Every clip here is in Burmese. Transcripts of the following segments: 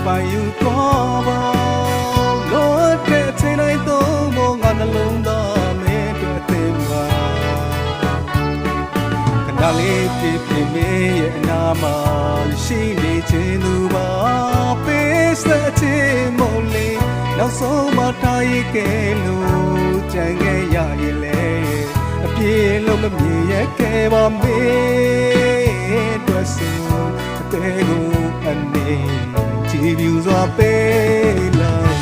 ပိုင်ယူသွားပါလို့တဲ့အချိန်တိုင်းသုံးဖို့ငါနှလုံးသားမင်းတို့သိပါခဏလေးဖြစ်ဖြစ်မင်းရဲ့အနာမှာရှိနေခြင်းသူပါပေးစတဲ့ချင်းမို့လေနောက်ဆုံးမှထားရခဲ့လို့ကြံခဲ့ရရင်လေအပြေလုံးမမြင်ရခဲ့ပါမေးတွေ့ဆိုအသေးကိုအနေကြည်ပြူစွာပေးလိုက်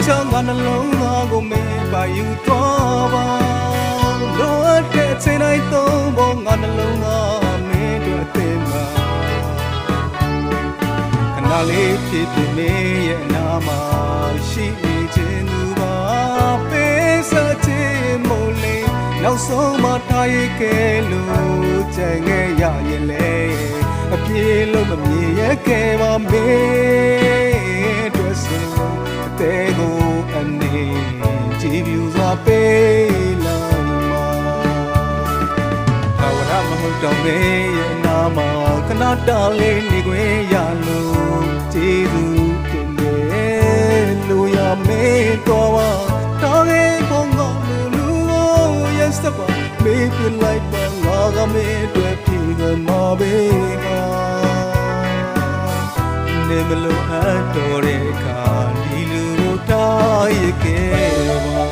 ချမ်းသာနှလုံးသားကိုမင်းပါယူသွားပါလိုအပ်တဲ့အချိန်တိုင်းသုံးဖို့ငါနှလုံးသားမင်းတို့အသိမှာခဏလေးဖြစ်ဖြစ်မင်းရဲ့အနာမှာရှိနေခြင်းသူပါပေးစခြင်းမို့လေနောက်ဆုံးမှထားရခဲ့လို့ကြံခဲ့ရရင်လေအပြေလုံးမမြင်ရခဲ့ပါမေးတွေ့ဆိုတဲ့ကိုအနေကြည်ပြူစွာပေးလိုက်မှာအဝရမဟုတ်တော့မေးရဲ့နာမခဏတားလေးနေခွင့်ရလို့ကျေးဇူးတင်တယ်လို့ရမေးတော့ပါတော်ရဲ့ဘုံကလူရဲ့စပါမေးပြလိုက်ပါငါကမေးတွေ့ပြီးကမှာဘေးကနေမလို့အတော်တဲ့အခါဒီလူတို့တာရခဲ့ပါ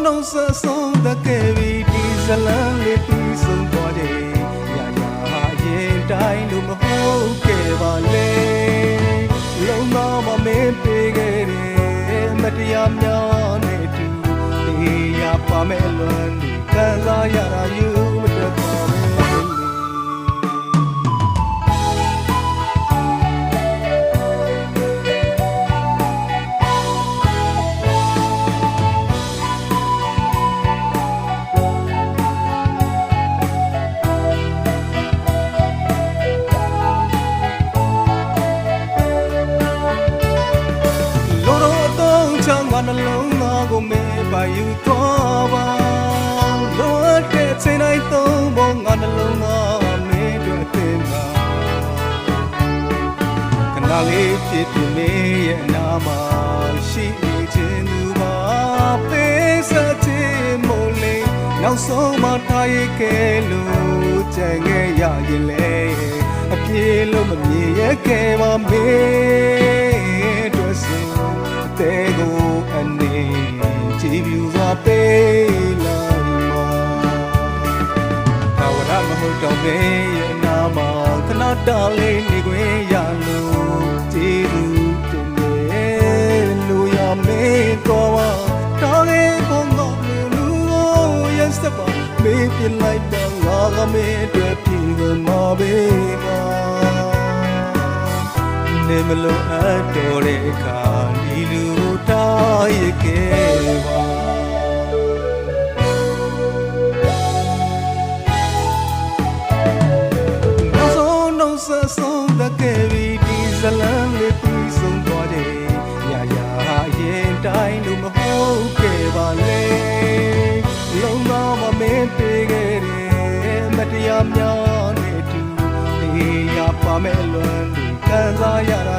နောက်ဆုံးတကယ်ပြီးဒီဇလန်လေးပြီးဆုံးသွားတယ်ရာရာရင်တိုင်းလို့မဟုတ်ခဲ့ပါလေလုံးမမေးပေးခဲ့တယ်မတရားများနဲ့တူတေးရပါမဲ့လွန်ခံစားရတာယူမတတ်ပါဘူးငါနှလုံးသားကိုမင်းပါယူသွားပါလိုအပ်တဲ့အချိန်တိုင်းသုံးဖို့ငါနှလုံးသားမင်းတို့သိပါခဏလေးဖြစ်ဖြစ်မင်းရဲ့အနာမှာရှိနေခြင်းသူပါပေးစခြင်းမို့လေနောက်ဆုံးမှထားရခဲ့လို့ကြံခဲ့ရရင်လေအပြေလုံးမမြင်ရခဲ့ပါမေးတွေ့ဆိုတဲ့ကိုအနေကြည်ပြူစွာပေးလိုက်မှာအဝရမဟုတ်တော့မေးရဲ့နာမခဏတားလေးနေခွင့်ရလို့ကျေးဇူးတင်တယ်လို့ရမေးတော့ပါတော်ရဲ့ဘုံကလူရဲ့စပါမေးပြလိုက်တော့ငါကမေးတွေ့ပြီးကမှာဘေးကနေမလို့အတော်တဲ့အခါဒီလူတာရခဲ့ပါနောက်ဆုံးတကယ်ပြီးဒီဇလန်လေးပြီးဆုံးသွားတယ်ရာရာရင်တိုင်းလို့မဟုတ်ခဲ့ပါလေလုံးသားမမင်းပေးခဲ့တယ်မတရားများနဲ့တူတေးရပါမဲ့လွန်ခံစားရတာ